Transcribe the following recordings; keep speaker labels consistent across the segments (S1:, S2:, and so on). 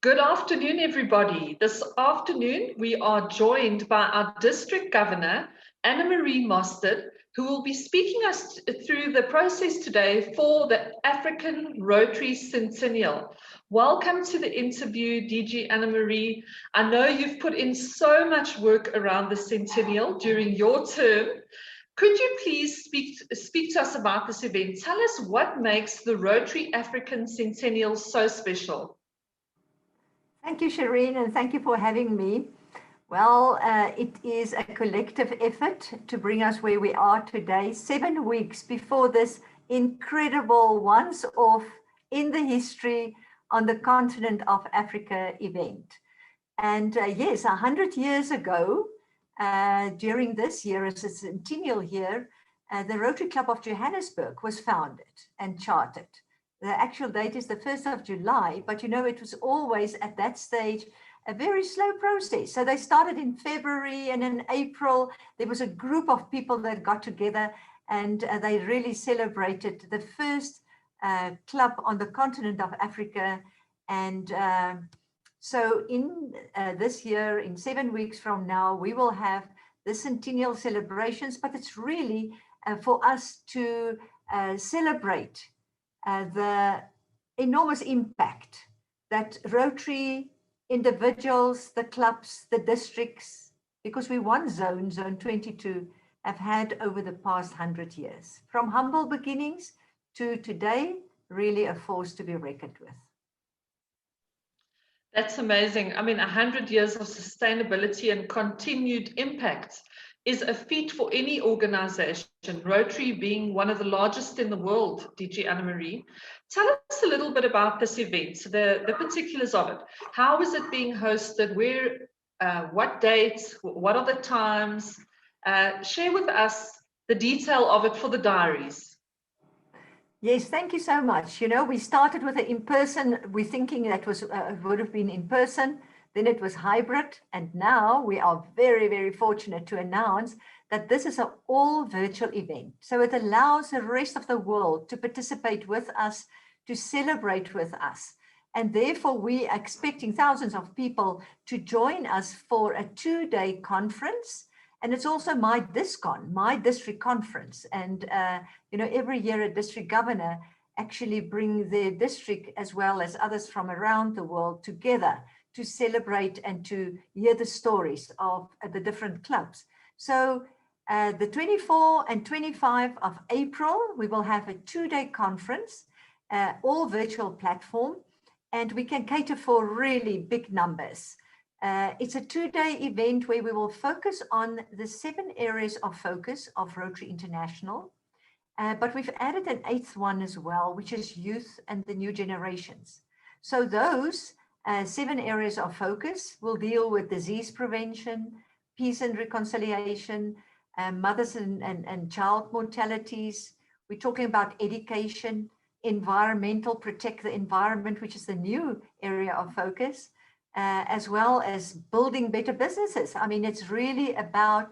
S1: Good afternoon, everybody. This afternoon, we are joined by our District Governor, Annemarie Mostert, who will be speaking us through the process today for the African Rotary Centennial. Welcome to the interview, DG Annemarie. I know you've put in so much work around the Centennial during your term. Could you please speak to us about this event? Tell us what makes the Rotary African Centennial so special.
S2: Thank you, Shereen, and thank you for having me. Well, it is a collective effort to bring us where we are today, 7 weeks before this incredible once-off in the history on the continent of Africa event. And yes, 100 years ago, during this year, as a centennial year, the Rotary Club of Johannesburg was founded and chartered. The actual date is the 1st of July, but you know, it was always at that stage a very slow process. So they started in February, and in April, there was a group of people that got together, and they really celebrated the first club on the continent of Africa. And so in this year, in 7 weeks from now, we will have the centennial celebrations, but it's really for us to celebrate the enormous impact that Rotary individuals, the clubs, the districts, because we one zone 22, have had over the past 100 years. From humble beginnings to today, really a force to be reckoned with.
S1: That's amazing. I mean, 100 years of sustainability and continued impact is a feat for any organization, Rotary being one of the largest in the world, DG Annemarie. Tell us a little bit about this event, the particulars of it. How is it being hosted? Where, what dates? What are the times? Share with us the detail of it for the diaries.
S2: Yes, thank you so much. You know, we started with an in-person, we're thinking that was would have been in person, then it was hybrid, and now we are very, very fortunate to announce that this is an all virtual event. So it allows the rest of the world to participate with us, to celebrate with us. And therefore we are expecting thousands of people to join us for a 2-day conference. And it's also my DISCON, my district conference. And, you know, every year a district governor actually bring their district as well as others from around the world together to celebrate and to hear the stories of the different clubs. So the 24 and 25 of April, we will have a 2-day conference, all virtual platform, and we can cater for really big numbers. It's a 2-day event where we will focus on the 7 areas of focus of Rotary International, but we've added an 8th one as well, which is youth and the new generations. So those 7 areas of focus will deal with disease prevention, peace and reconciliation, mothers and child mortalities. We're talking about education, environmental, protect the environment, which is the new area of focus, as well as building better businesses. I mean, it's really about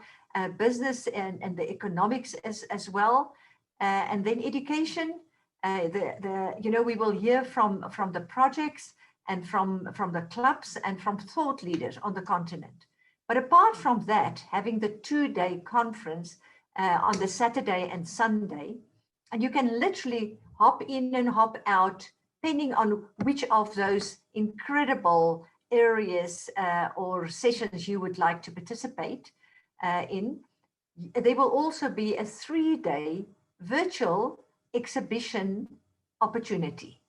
S2: business and the economics as well. And then education, you know, we will hear from the projects and from the clubs and from thought leaders on the continent. But apart from that, having the 2-day conference on the Saturday and Sunday, and you can literally hop in and hop out, depending on which of those incredible areas or sessions you would like to participate in. There will also be a 3-day virtual exhibition opportunity.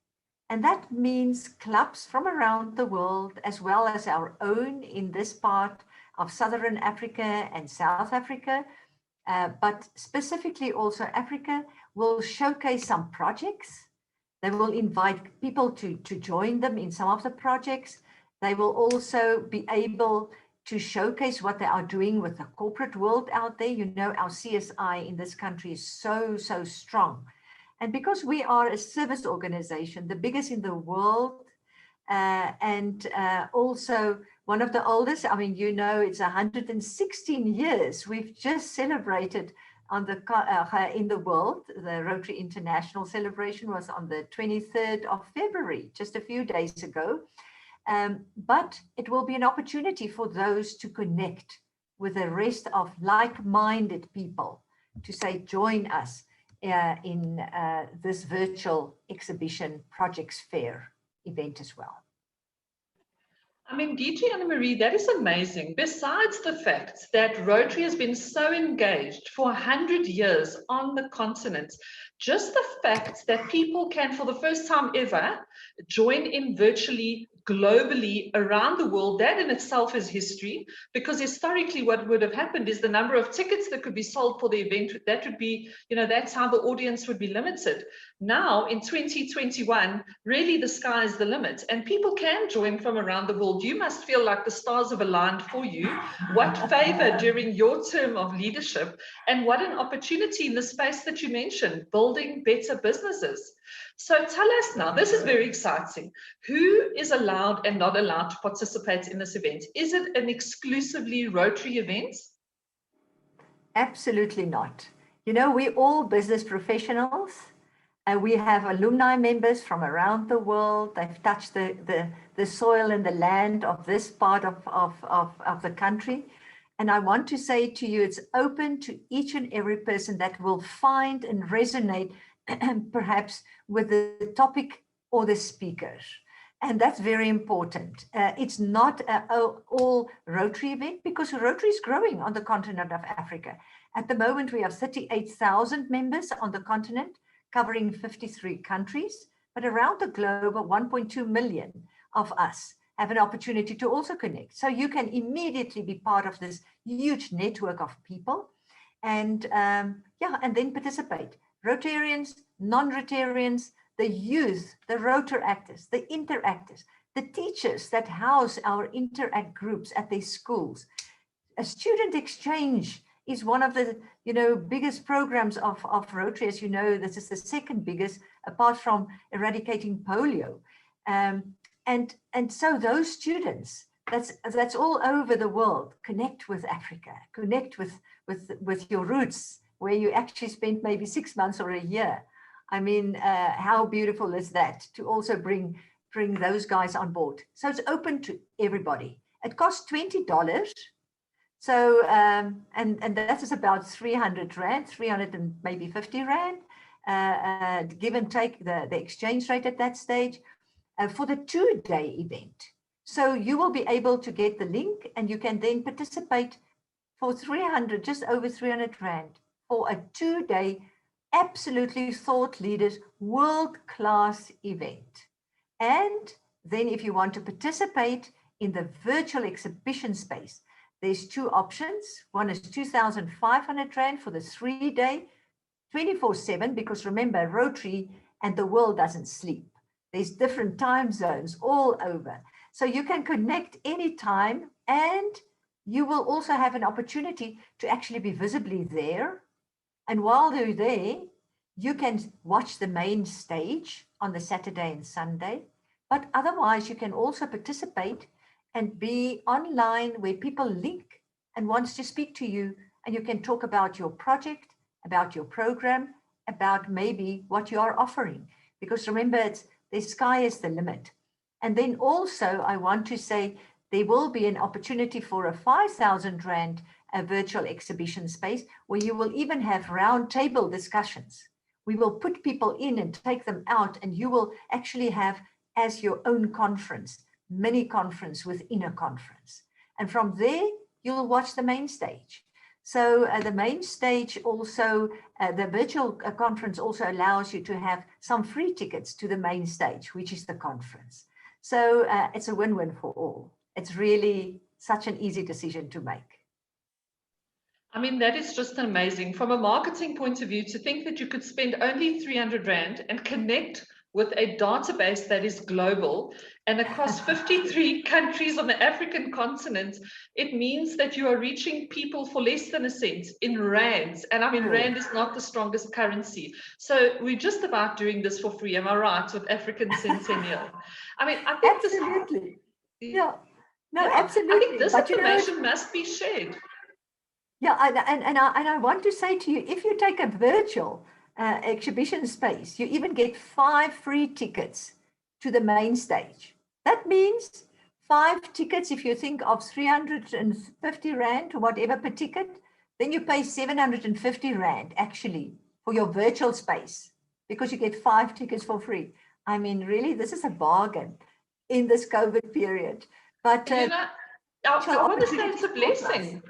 S2: And that means clubs from around the world, as well as our own in this part of Southern Africa and South Africa, but specifically also Africa, will showcase some projects. They will invite people to join them in some of the projects. They will also be able to showcase what they are doing with the corporate world out there. You know, our CSI in this country is so strong. And because we are a service organization, the biggest in the world, and also one of the oldest, I mean, you know, it's 116 years. We've just celebrated on the in the world. The Rotary International celebration was on the 23rd of February, just a few days ago. But it will be an opportunity for those to connect with the rest of like-minded people to say, join us in this virtual exhibition projects fair event as well.
S1: I mean, DG Annemarie, that is amazing. Besides the fact that Rotary has been so engaged for 100 years on the continent, just the fact that people can, for the first time ever, join in virtually, globally, around the world, that in itself is history, because historically what would have happened is the number of tickets that could be sold for the event, that would be, you know, that's how the audience would be limited. Now, in 2021, really the sky is the limit, and people can join from around the world. You must feel like the stars have aligned for you. What favor during your term of leadership, and what an opportunity in the space that you mentioned, building better businesses. So tell us now, this is very exciting. Who is allowed and not allowed to participate in this event? Is it an exclusively Rotary event?
S2: Absolutely not. You know, we're all business professionals. And we have alumni members from around the world. They've touched the soil and the land of this part of the country. And I want to say to you, it's open to each and every person that will find and resonate perhaps with the topic or the speaker. And that's very important. It's not an all Rotary event, because Rotary is growing on the continent of Africa. At the moment, we have 38,000 members on the continent, covering 53 countries, but around the globe, 1.2 million of us have an opportunity to also connect. So you can immediately be part of this huge network of people and and then participate. Rotarians, non-Rotarians, the youth, the Rotaractors, the interactors, the teachers that house our interact groups at their schools. A student exchange is one of the biggest programs of Rotary. As you know, this is the second biggest, apart from eradicating polio. And so those students, that's all over the world, connect with Africa, connect with your roots, where you actually spent maybe 6 months or a year. I mean, how beautiful is that, to also bring those guys on board. So it's open to everybody. It costs $20. So, and that is about 300 Rand, 300 and maybe 50 Rand, give and take the exchange rate at that stage for the 2-day event. So you will be able to get the link, and you can then participate for 300, just over 300 Rand for a 2-day, absolutely thought leaders, world-class event. And then if you want to participate in the virtual exhibition space, there's 2 options. One is 2,500 Rand for the 3-day, 24/7, because remember, Rotary and the world doesn't sleep. There's different time zones all over. So you can connect anytime, and you will also have an opportunity to actually be visibly there. And while you're there, you can watch the main stage on the Saturday and Sunday. But otherwise, you can also participate and be online, where people link and wants to speak to you, and you can talk about your project, about your program, about maybe what you are offering. Because remember, the sky is the limit. And then also, I want to say, there will be an opportunity for a 5,000 Rand virtual exhibition space, where you will even have round table discussions. We will put people in and take them out, and you will actually have as your own conference, mini conference within a conference. And from there, you'll watch the main stage. So the main stage also, the virtual conference also allows you to have some free tickets to the main stage, which is the conference. So it's a win-win for all. It's really such an easy decision to make.
S1: I mean, that is just amazing. From a marketing point of view, to think that you could spend only 300 Rand and connect with a database that is global and across 53 countries on the African continent, it means that you are reaching people for less than a cent in rands. And I mean, rand is not the strongest currency. So we're just about doing this for free. Am I right, with African Centennial? I mean, I think
S2: absolutely.
S1: Yeah.
S2: No, absolutely.
S1: I think this information must be shared.
S2: Yeah, and I want to say to you, if you take a virtual exhibition space, you even get 5 free tickets to the main stage. That means 5 tickets, if you think of 350 Rand or whatever per ticket, then you pay 750 Rand actually for your virtual space because you get 5 tickets for free. I mean, really, this is a bargain in this COVID period. But
S1: I want to say it's a blessing.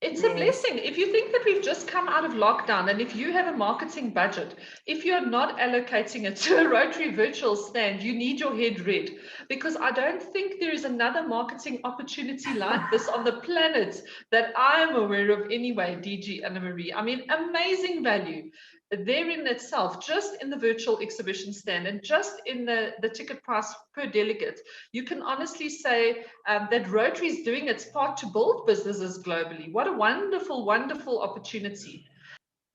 S1: It's a blessing. If you think that we've just come out of lockdown and if you have a marketing budget, if you're not allocating it to a Rotary virtual stand, you need your head read, because I don't think there is another marketing opportunity like this on the planet that I am aware of anyway, DG Annemarie. I mean, amazing value there in itself, just in the virtual exhibition stand and just in the ticket price per delegate. You can honestly say that Rotary is doing its part to build businesses globally. What a wonderful, wonderful opportunity.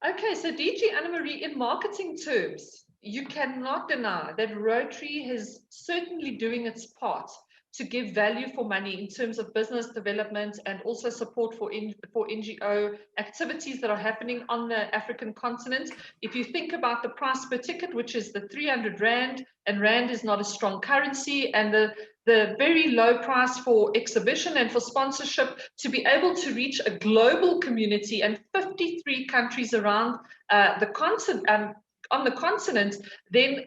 S1: Okay, so DG Annemarie, in marketing terms, you cannot deny that Rotary is certainly doing its part to give value for money in terms of business development and also support for NGO activities that are happening on the African continent. If you think about the price per ticket, which is the 300 Rand, and Rand is not a strong currency, and the very low price for exhibition and for sponsorship, to be able to reach a global community and 53 countries around the continent, on the continent, then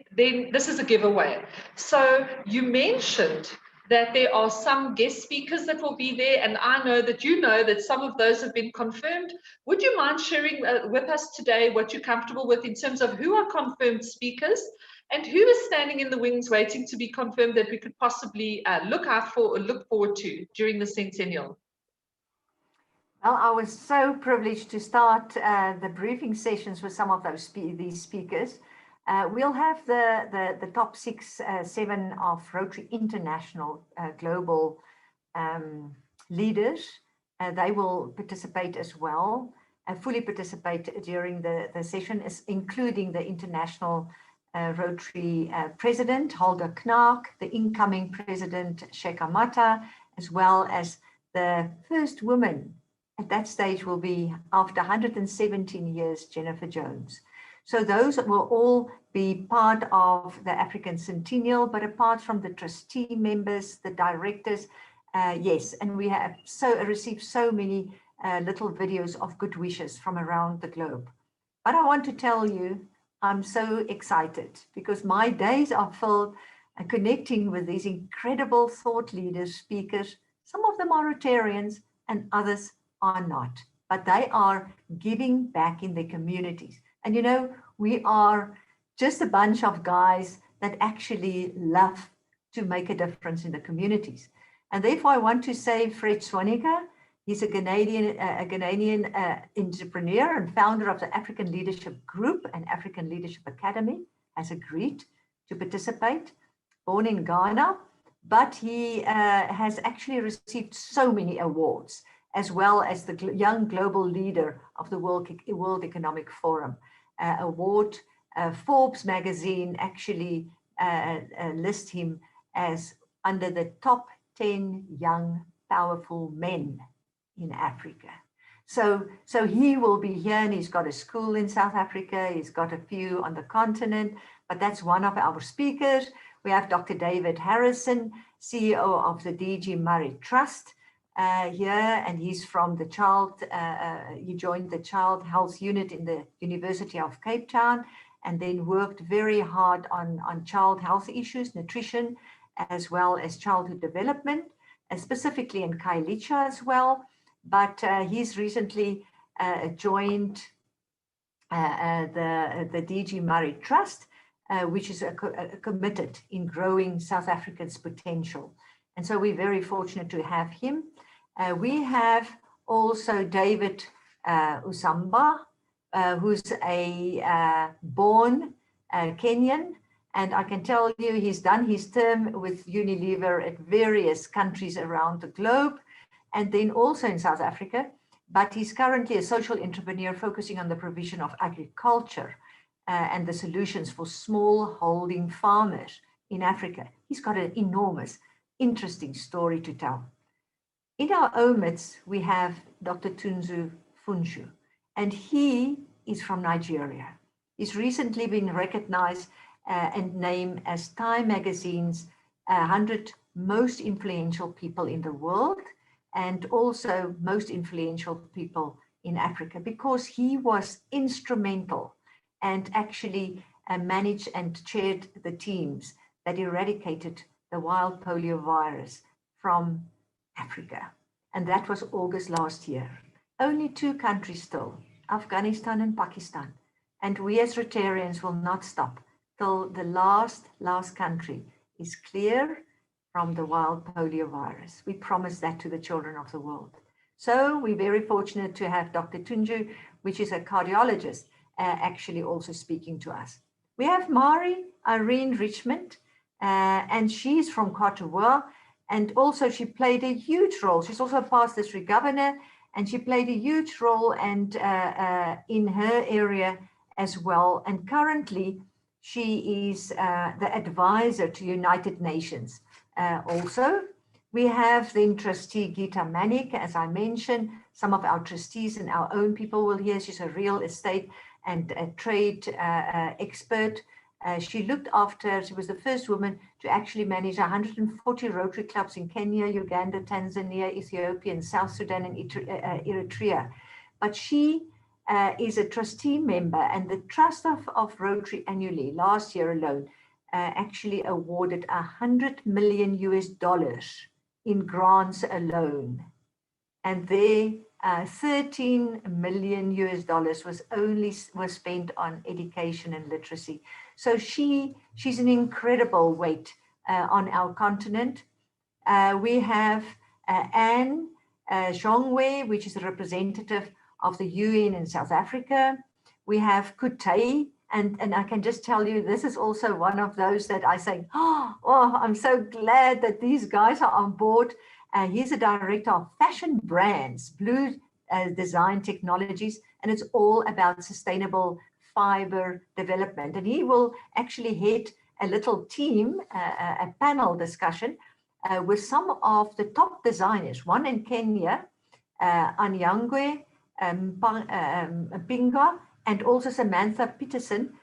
S1: this is a giveaway. So you mentioned that there are some guest speakers that will be there, and I know that you know that some of those have been confirmed. Would you mind sharing with us today what you're comfortable with in terms of who are confirmed speakers and who is standing in the wings waiting to be confirmed that we could possibly look out for or look forward to during the Centennial?
S2: Well, I was so privileged to start the briefing sessions with some of these speakers. We'll have the top 6, 7 of Rotary International global leaders. They will participate as well, fully participate during the session, including the International Rotary President, Holger Knaak, the incoming President, Sheka Mata, as well as the first woman at that stage will be, after 117 years, Jennifer Jones. So those will all be part of the African Centennial, but apart from the trustee members, the directors, yes, and we have received so many little videos of good wishes from around the globe. But I want to tell you, I'm so excited because my days are filled connecting with these incredible thought leaders, speakers. Some of them are Rotarians and others are not, but they are giving back in their communities. And you know, we are just a bunch of guys that actually love to make a difference in the communities. And therefore, I want to say Fred Swanica, he's a Ghanaian entrepreneur and founder of the African Leadership Group and African Leadership Academy, has agreed to participate, born in Ghana, but he has actually received so many awards, as well as the Young Global Leader of the World Economic Forum award. Forbes magazine actually lists him as under the top 10 young, powerful men in Africa. So he will be here, and he's got a school in South Africa. He's got a few on the continent, but that's one of our speakers. We have Dr. David Harrison, CEO of the DG Murray Trust here, and he's from the he joined the Child Health Unit in the University of Cape Town, and then worked very hard on child health issues, nutrition, as well as childhood development, and specifically in Khayelitsha as well. But he's recently joined the DG Murray Trust, which is committed in growing South Africa's potential. And so we're very fortunate to have him. We have also David Usamba, who's a born Kenyan. And I can tell you he's done his term with Unilever at various countries around the globe, and then also in South Africa. But he's currently a social entrepreneur focusing on the provision of agriculture and the solutions for small holding farmers in Africa. He's got an enormous, interesting story to tell. In our own midst, we have Dr. Tunzu Funshu, and he is from Nigeria. He's recently been recognized and named as Time Magazine's 100 most influential people in the world and also most influential people in Africa, because he was instrumental and actually managed and chaired the teams that eradicated the wild polio virus from Africa. And that was August last year. Only 2 countries still, Afghanistan and Pakistan. And we as Rotarians will not stop till the last country is clear from the wild polio virus. We promise that to the children of the world. So we're very fortunate to have Dr. Tunju, which is a cardiologist, actually also speaking to us. We have Mari Irene Richmond, and she's from Cote d'Ivoire, and also she played a huge role. She's also a past district governor, and she played a huge role and in her area as well. And currently, she is the advisor to United Nations. Also, we have then trustee Gita Manik, as I mentioned. Some of our trustees and our own people will hear. She's a real estate and a trade expert. She was the first woman to actually manage 140 Rotary clubs in Kenya, Uganda, Tanzania, Ethiopia, and South Sudan and Eritrea. But she is a trustee member, and the Trust of Rotary annually, last year alone, actually awarded $100 million in grants alone. And there, $13 million was spent on education and literacy. So she's an incredible weight on our continent. We have Anne Zhongwei, which is a representative of the UN in South Africa. We have Kutai, and I can just tell you, this is also one of those that I say, oh, I'm so glad that these guys are on board. He's a director of fashion brands, Blue Design Technologies, and it's all about sustainable fiber development. And he will actually head a little team, a panel discussion with some of the top designers, one in Kenya, Anyangwe Pinga, and also Samantha Peterson.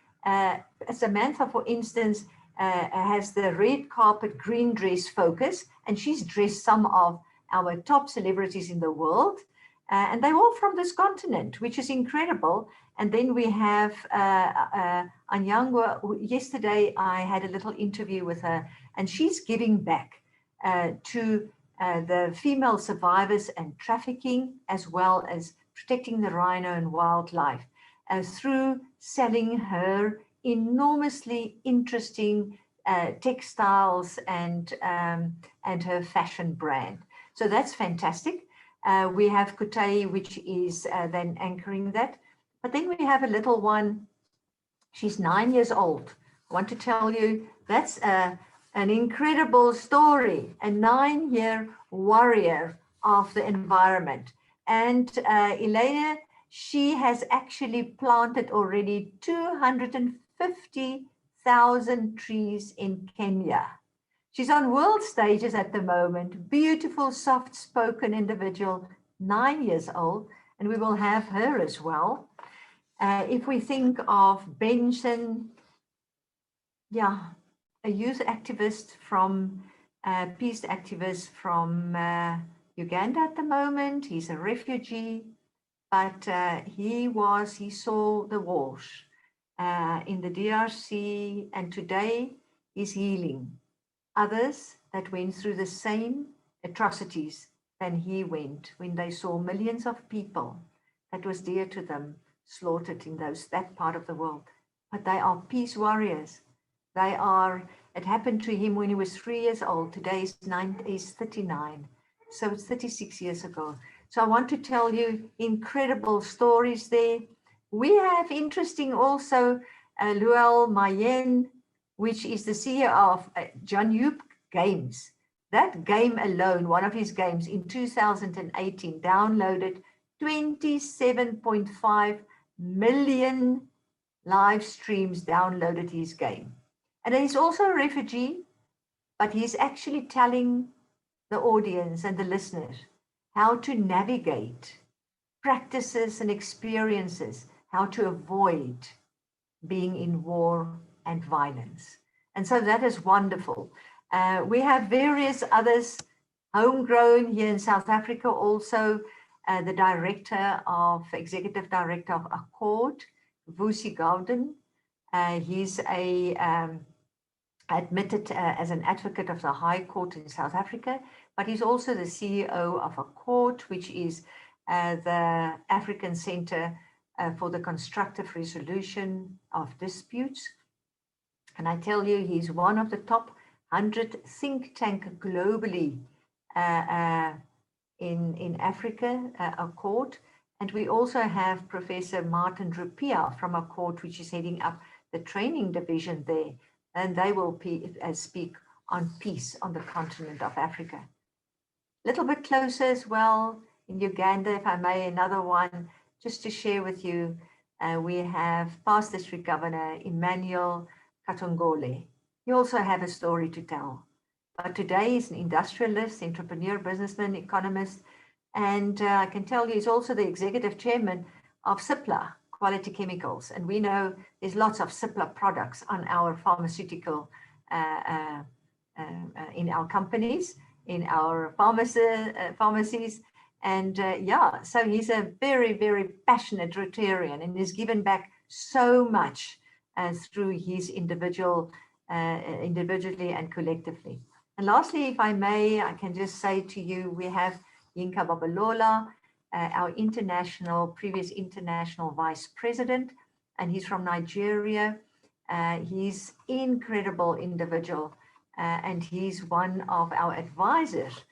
S2: Samantha, for instance, has the red carpet green dress focus, and she's dressed some of our top celebrities in the world. And they're all from this continent, which is incredible. And then we have Anyangwa. Yesterday, I had a little interview with her, and she's giving back to the female survivors and trafficking, as well as protecting the rhino and wildlife through selling her enormously interesting textiles and her fashion brand. So that's fantastic. We have Kutai, which is then anchoring that. But then we have a little one. She's 9 years old. I want to tell you, that's an incredible story, a 9-year warrior of the environment. And Elena, she has actually planted already 250,000 trees in Kenya. She's on world stages at the moment, beautiful, soft-spoken individual, 9 years old, and we will have her as well. If we think of Benson, a youth activist from, peace activist from Uganda at the moment. He's a refugee, but he saw the wars in the DRC, and today he's healing others that went through the same atrocities than he went when they saw millions of people that was dear to them slaughtered in that part of the world. But they are peace warriors. It happened to him when he was 3 years old. Today he's 39. So it's 36 years ago. So I want to tell you incredible stories there. We have interesting also Luel Mayen, which is the CEO of Janube Games. That game alone, one of his games in 2018, downloaded 27.5 million live streams downloaded his game. And he's also a refugee, but he's actually telling the audience and the listeners how to navigate practices and experiences, how to avoid being in war and violence. And so that is wonderful. We have various others homegrown here in South Africa also. The executive director of Accord, Vusi Gowden. He's admitted as an advocate of the High Court in South Africa, but he's also the CEO of Accord, which is the African Center for the Constructive Resolution of Disputes. And I tell you, he's one of the top 100 think tank globally in Africa, Accord. And we also have Professor Martin Rupia from Accord, which is heading up the training division there. And they will speak on peace on the continent of Africa. A little bit closer as well, in Uganda, if I may, another one, just to share with you, we have past district governor Emmanuel Katongole. He also have a story to tell. But today he's an industrialist, entrepreneur, businessman, economist, and I can tell you he's also the executive chairman of CIPLA, Quality Chemicals. And we know there's lots of CIPLA products on our pharmaceutical, in our companies, in our pharmacies. And yeah, so he's a very, very passionate Rotarian and has given back so much through his individually and collectively. And lastly, if I may, I can just say to you, we have Yinka Babalola, our previous international vice president, and he's from Nigeria. He's incredible individual, and he's one of our advisors,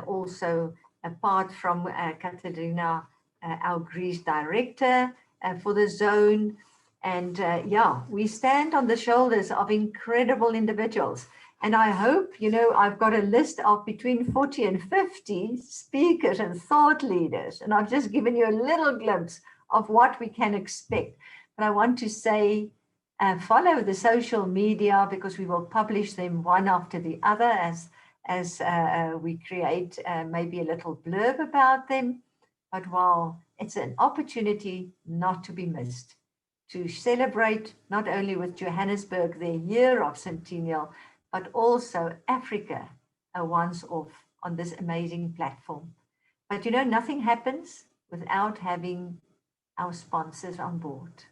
S2: also apart from Katerina, our Greece director for the zone. And yeah, we stand on the shoulders of incredible individuals. And I hope, I've got a list of between 40 and 50 speakers and thought leaders. And I've just given you a little glimpse of what we can expect. But I want to say, follow the social media, because we will publish them one after the other as we create maybe a little blurb about them. But wow, it's an opportunity not to be missed, to celebrate not only with Johannesburg, their year of centennial, but also Africa once off on this amazing platform. But nothing happens without having our sponsors on board.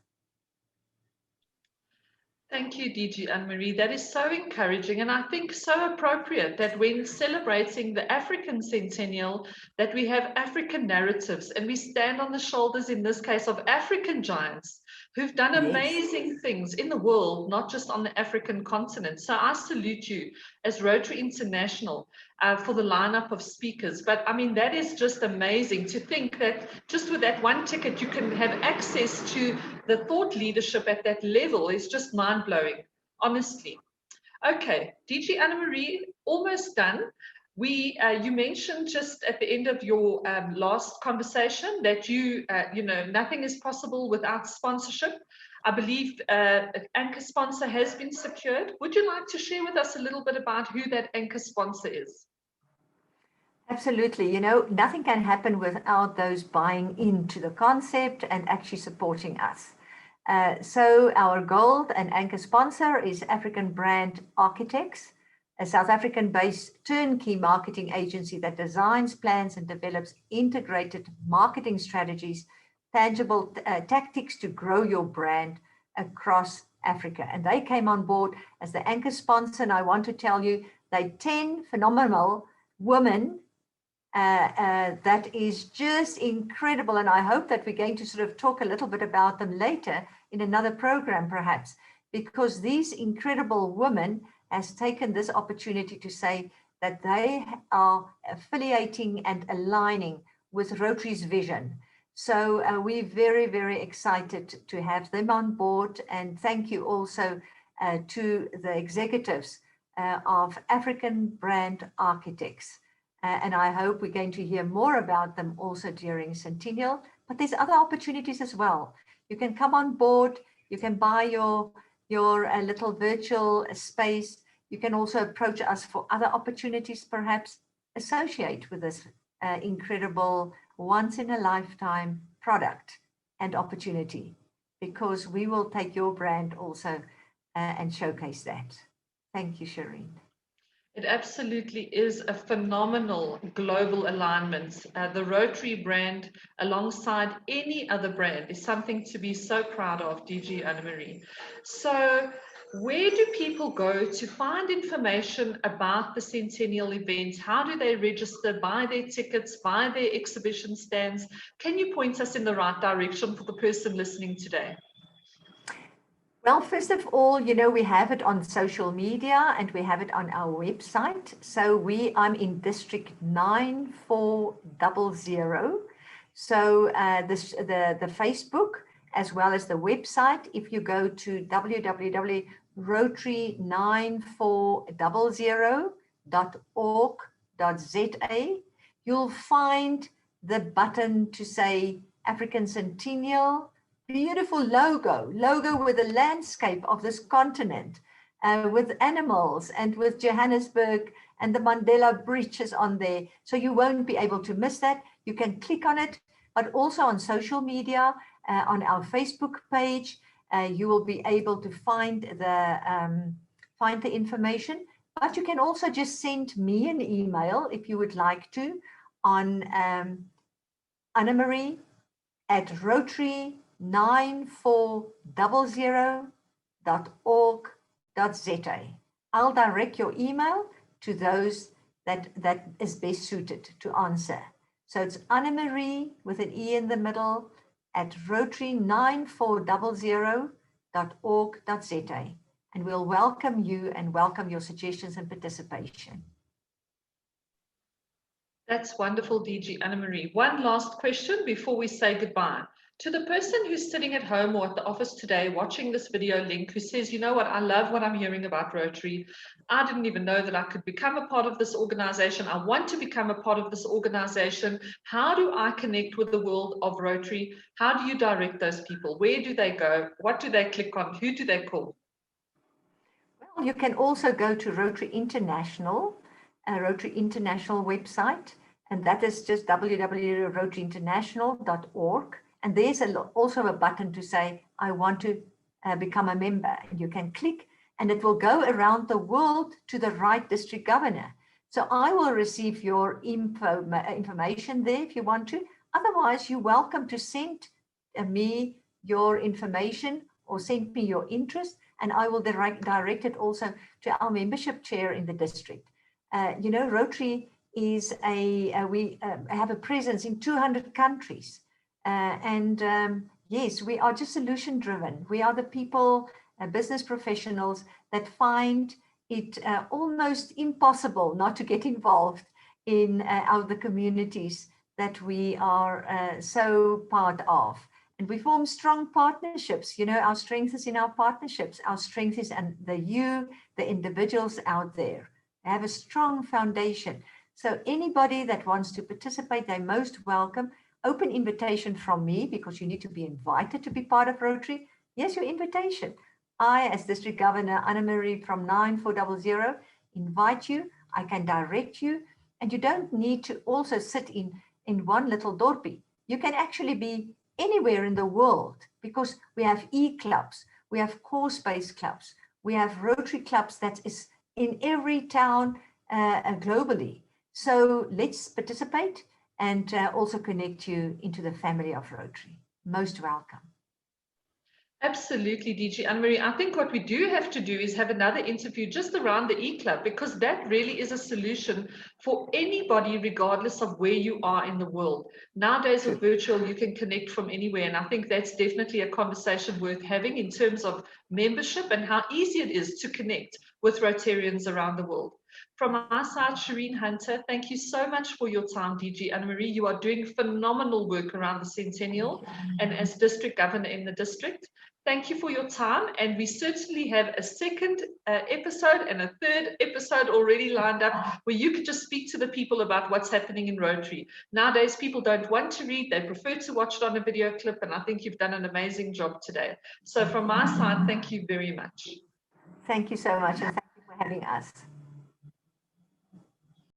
S1: Thank you, DG Annemarie. That is so encouraging, and I think so appropriate that when celebrating the African Centennial, that we have African narratives and we stand on the shoulders, in this case, of African giants who've done amazing things in the world, not just on the African continent. So I salute you as Rotary International for the lineup of speakers. But I mean, that is just amazing to think that just with that one ticket, you can have access to the thought leadership at that level. Is just mind-blowing, honestly. Okay, DG Annemarie, almost done. You mentioned just at the end of your last conversation that nothing is possible without sponsorship. I believe an anchor sponsor has been secured. Would you like to share with us a little bit about who that anchor sponsor is?
S2: Absolutely. Nothing can happen without those buying into the concept and actually supporting us. So our gold and anchor sponsor is African Brand Architects, a South African-based turnkey marketing agency that designs, plans, and develops integrated marketing strategies, tangible tactics to grow your brand across Africa. And they came on board as the anchor sponsor. And I want to tell you, they're 10 phenomenal women. That is just incredible. And I hope that we're going to sort of talk a little bit about them later in another program, perhaps, because these incredible women has taken this opportunity to say that they are affiliating and aligning with Rotary's vision. So we're very, very excited to have them on board. And thank you also to the executives of African Brand Architects. And I hope we're going to hear more about them also during Centennial. But there's other opportunities as well. You can come on board. You can buy your little virtual space. You can also approach us for other opportunities, perhaps associate with this incredible once-in-a-lifetime product and opportunity, because we will take your brand also and showcase that. Thank you, Shereen.
S1: It absolutely is a phenomenal global alignment. The Rotary brand, alongside any other brand, is something to be so proud of, DG Annemarie. So, where do people go to find information about the Centennial event? How do they register, buy their tickets, buy their exhibition stands? Can you point us in the right direction for the person listening today?
S2: Well, first of all, we have it on social media and we have it on our website. So I'm in District 9400. So the Facebook as well as the website, if you go to www.rotary9400.org.za, you'll find the button to say African Centennial. Beautiful logo with the landscape of this continent, with animals and with Johannesburg and the Mandela Bridge is on there. So you won't be able to miss that. You can click on it, but also on social media, on our Facebook page, you will be able to find the information. But you can also just send me an email if you would like to on Annemarie@rotary9400.org.za. I'll direct your email to those that is best suited to answer. So it's Annemarie with an E in the middle at rotary9400.org.za. And we'll welcome you and welcome your suggestions and participation.
S1: That's wonderful, DG Annemarie. One last question before we say goodbye. To the person who's sitting at home or at the office today watching this video link, who says, you know what, I love what I'm hearing about Rotary. I didn't even know that I could become a part of this organization. I want to become a part of this organization. How do I connect with the world of Rotary? How do you direct those people? Where do they go? What do they click on? Who do they call?
S2: Well, you can also go to Rotary International website, and that is just www.rotaryinternational.org. And there's also a button to say, I want to become a member. And you can click and it will go around the world to the right district governor. So I will receive your information there if you want to. Otherwise, you're welcome to send me your information or send me your interest, and I will direct it also to our membership chair in the district. Rotary is we have a presence in 200 countries. Yes, we are just solution driven. We are the people, business professionals that find it almost impossible not to get involved in the communities that we are so part of. And we form strong partnerships. Our strength is in our partnerships. Our strength is in the individuals out there. They have a strong foundation. So anybody that wants to participate, they're most welcome. Open invitation from me, because you need to be invited to be part of Rotary. Here's your invitation. I, as District Governor Annemarie from 9400, invite you. I can direct you. And you don't need to also sit in one little dorpie. You can actually be anywhere in the world, because we have e-clubs, we have course-based clubs, we have Rotary clubs that is in every town globally. So let's participate and also connect you into the family of Rotary. Most welcome.
S1: Absolutely, DG Annemarie. I think what we do have to do is have another interview just around the e-club, because that really is a solution for anybody, regardless of where you are in the world. Nowadays with virtual, you can connect from anywhere. And I think that's definitely a conversation worth having in terms of membership and how easy it is to connect with Rotarians around the world. From our side, Shereen Hunter, thank you so much for your time, DG Annemarie. You are doing phenomenal work around the Centennial and as District Governor in the district. Thank you for your time, and we certainly have a second episode and a third episode already lined up where you could just speak to the people about what's happening in Rotary. Nowadays, people don't want to read, they prefer to watch it on a video clip, and I think you've done an amazing job today. So from my side, thank you very much.
S2: Thank you so much, and thank you for having us.